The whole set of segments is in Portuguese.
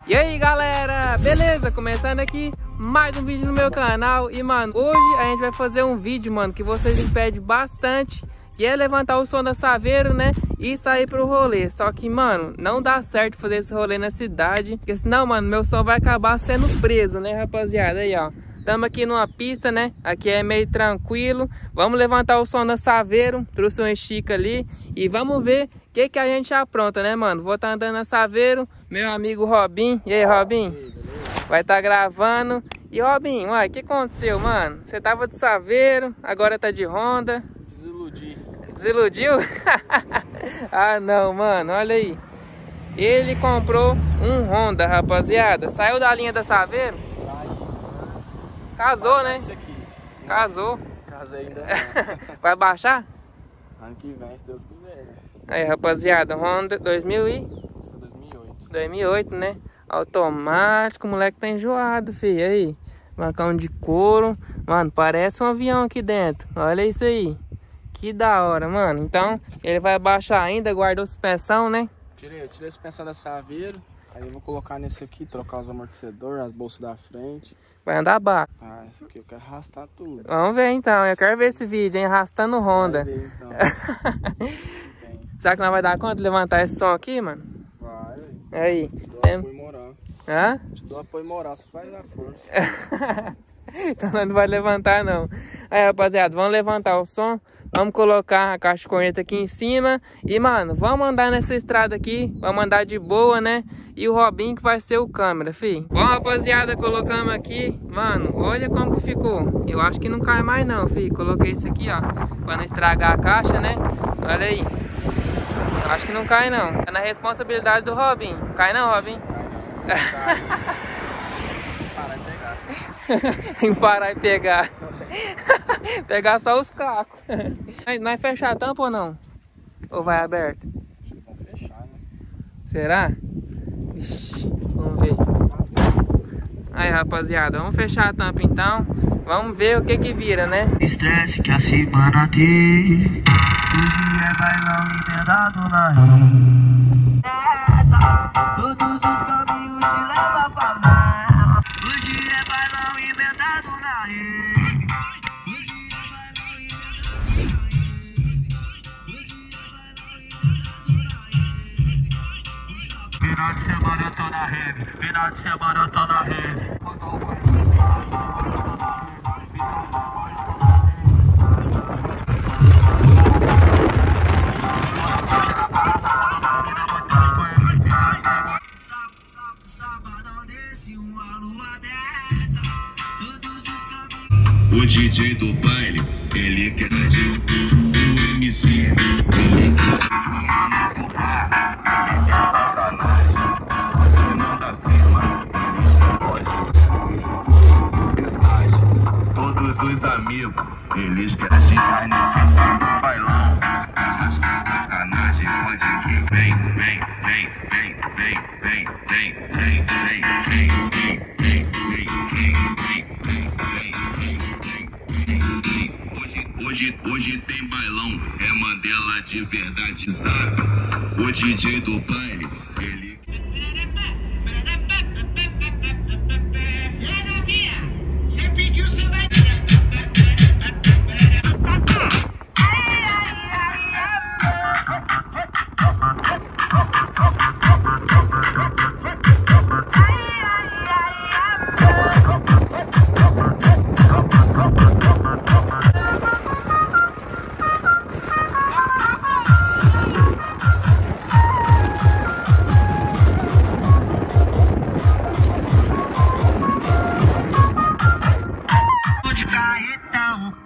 E aí galera, beleza? Começando aqui mais um vídeo no meu canal. E mano, hoje a gente vai fazer um vídeo, mano, que vocês me pedem bastante, que é levantar o som da Saveiro, né, e sair pro rolê. Só que, mano, não dá certo fazer esse rolê na cidade, porque senão, mano, meu som vai acabar sendo preso, né, rapaziada? Aí, ó, estamos aqui numa pista, né, aqui é meio tranquilo. Vamos levantar o som da Saveiro, trouxe um estica ali e vamos ver o que a gente apronta, né, mano? Vou estar andando na Saveiro, meu amigo Robin. E aí, Robin? Vai estar gravando. E Robin, uai, o que aconteceu, mano? Você tava de Saveiro, agora tá de Honda. Desiludi. Desiludiu? Ah, não, mano, olha aí. Ele comprou um Honda, rapaziada. Saiu da linha da Saveiro? Saiu. Casou, né? Isso aqui. Casou. Casei ainda. Vai baixar? Ano que vem, se Deus quiser, né? Aí, rapaziada, Honda 2008, 2008. né? Automático, o moleque tá enjoado, filho. Aí, bancão de couro. Mano, parece um avião aqui dentro. Olha isso aí. Que da hora, mano. Então, ele vai baixar ainda, guardou suspensão, né? Eu tirei a suspensão da Saveiro. Aí eu vou colocar nesse aqui, trocar os amortecedores, as bolsas da frente. Vai andar baixo. Ah, esse aqui eu quero arrastar tudo. Vamos ver então. Eu quero ver esse vídeo, hein? Arrastando Honda. Vai ver, então. Será que nós vai dar conta de levantar esse som aqui, mano? Vai. Aí. Te dou Tem... apoio moral. Hã? Te dou apoio moral, você faz a força. Então nós não vai levantar não. Aí, rapaziada, vamos levantar o som. Vamos colocar a caixa de corneta aqui em cima. E, mano, vamos andar nessa estrada aqui. Vamos andar de boa, né? E o Robin que vai ser o câmera, fi. Bom, rapaziada, colocamos aqui. Mano, olha como que ficou. Eu acho que não cai mais não, fi. Coloquei isso aqui, ó, pra não estragar a caixa, né? Olha aí. Eu acho que não cai não. É na responsabilidade do Robin. Cai não, Robin? Tem que parar e pegar. Pegar só os cacos. Nós fechar a tampa ou não? Ou vai aberto? Acho que vamos fechar, né? Será? Ixi, vamos ver. Aí, rapaziada, vamos fechar a tampa então. Vamos ver o que que vira, né? Estresse que a semana teve. Hoje é bailão emendado na rede. Todos os caminhos te levam a favela. Hoje é bailão emendado na rede. Hoje é bailão emendado na rede. Hoje é bailão emendado na rede. Final de semana eu tô na rede. Final de semana eu tô na rede. O DJ do baile, ele quer o MC. Todos os amigos, eles querem ficar nesse bailão. Sacanagem, pode vir. Vem, vem, vem, vem, vem, vem, vem, vem, vem, vem, vem, vem, Hoje tem bailão, é Mandela de verdade, sabe? O DJ do baile, ele... Você pediu, você vai...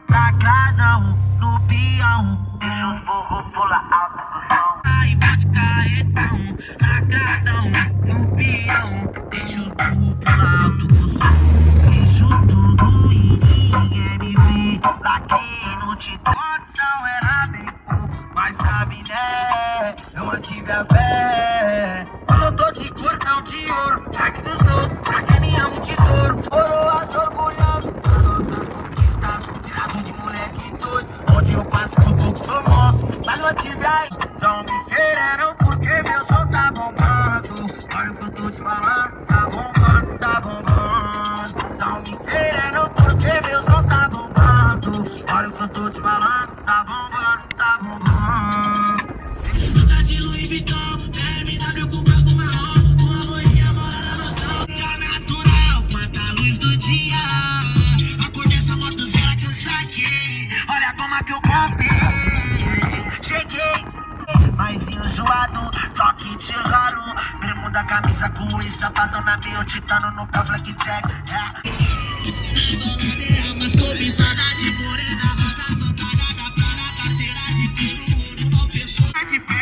Lacradão no peão, deixa os burros pular alto do chão. Ai, de carretão, lacradão no peão, deixa os burros pular alto do som. Deixo tudo e ninguém me vê. Lacrei no TikTok, condição era bem pouco, mas sabe né, eu mantive a fé. Eu tô de cordão de ouro, traque dos dois, traque minha um tesouro. Coroas orgulhoso, nossas conquistas, tirado de moleque doido. Onde eu passo tudo que sou nosso, mas não tive aí. Não me quereram porque meu som tá bombando. Olha o que eu tô te falando. tatuado, só que te raro. Bermuda, camisa com isso, sapadão na minha, titano no pé, blackjack. Mas cobiçada de morena, rosa, sandália, pena, carteira de piso, uma pessoa de pé.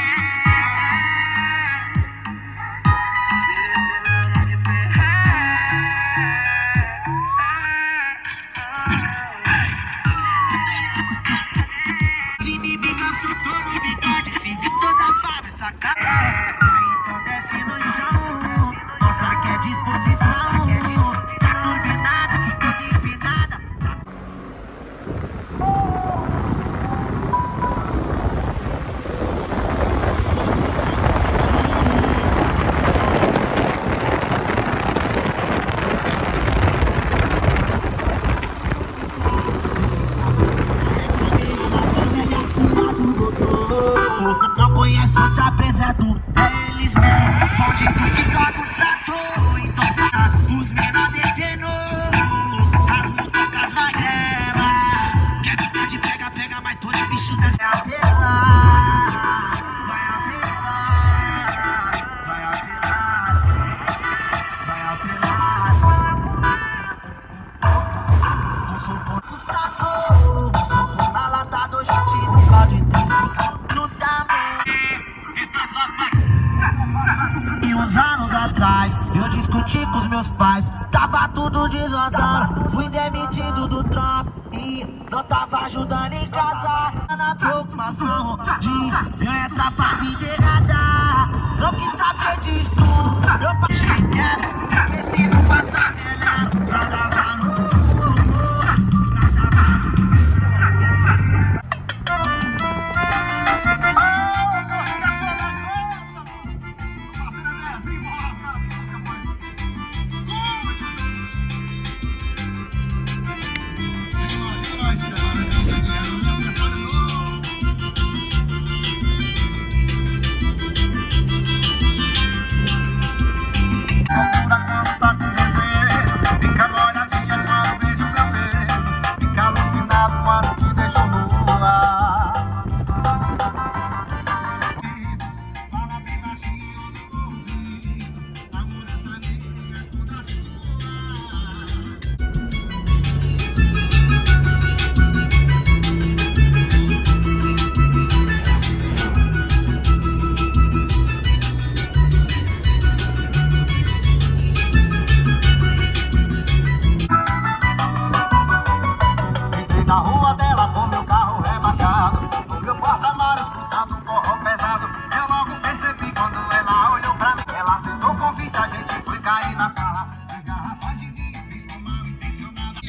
Então desce no chão, mostra que é disposição. Turbinada, toda empinada. Não conhece, eu te apresento. É eles mesmo, bandido que toca os tratos. Então tá, os menor devendo. As motocas magrelas. Quer ficar de pega, pega, mas tô de bicho deve apelar. Vai apelar. Vai apelar. Vai apelar. Não sou bom dos tratos. Não sou bom na lata do gente. Não pode ter e uns anos atrás eu discuti com os meus pais, tava tudo desandando, fui demitido do trampo e não tava ajudando em casa. Na preocupação de eu entrar pra vida errada, não quis saber disso, eu passei quieto, preciso passar melhor pra dar valor. Na rua dela com meu carro rebaixado, o meu porta-malas escutando um forró pesado. Eu logo percebi quando ela olhou pra mim. Ela sentou com fita, a gente foi cair na tarra. As garrafas de vinho ficou mal intencionada.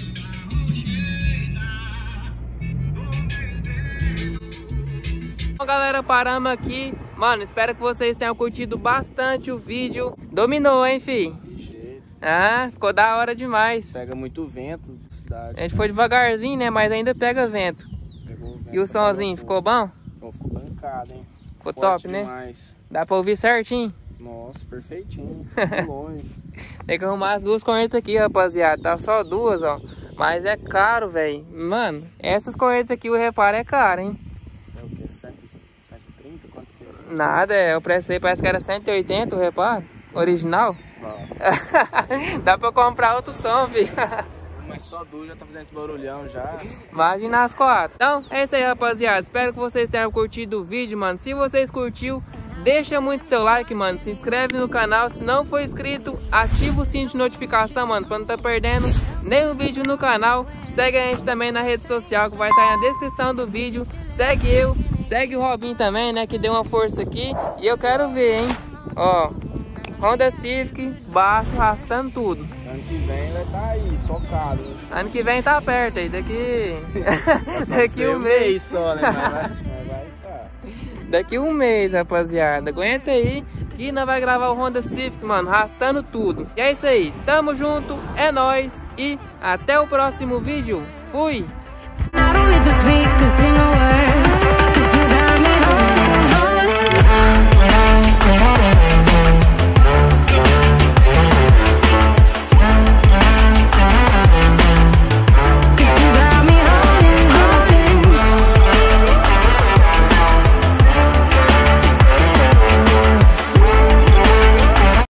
Bom, galera, paramos aqui. Mano, espero que vocês tenham curtido bastante o vídeo. Dominou, hein, fi? De jeito. Ah, ficou da hora demais. Pega muito vento na cidade. A gente foi devagarzinho, né? Mas ainda pega vento. Pegou vento, E o somzinho, ficou bom? Ficou bancado, hein? Ficou Forte top, né? demais. Dá pra ouvir certinho? Nossa, perfeitinho. Muito longe. Tem que arrumar as duas cornetas aqui, rapaziada. Tá só duas, ó. Mas é caro, velho. Mano, essas cornetas aqui, o reparo é caro, hein? É o quê? 130? Quanto que é? Nada, o preço aí parece que era 180 o reparo. Original. Dá pra comprar outro som, filho. Mas só duas já tá fazendo esse barulhão já. Imagina as quatro. Então, é isso aí, rapaziada. Espero que vocês tenham curtido o vídeo, mano. Se vocês curtiu, deixa muito seu like, mano. Se inscreve no canal. Se não for inscrito, ativa o sininho de notificação, mano, pra não tá perdendo nenhum vídeo no canal. Segue a gente também na rede social, que vai estar aí na descrição do vídeo. Segue eu, segue o Robinho também, né, que deu uma força aqui. E eu quero ver, hein. Ó, Honda Civic, baixo, arrastando tudo. Ano que vem vai estar aí, socado. Ano que vem tá perto aí, daqui um mês só, né? Mas vai tá. Daqui um mês, rapaziada. Aguenta aí que nós vai gravar o Honda Civic, mano, arrastando tudo. E é isso aí, tamo junto, é nóis e até o próximo vídeo. Fui! Not only to speak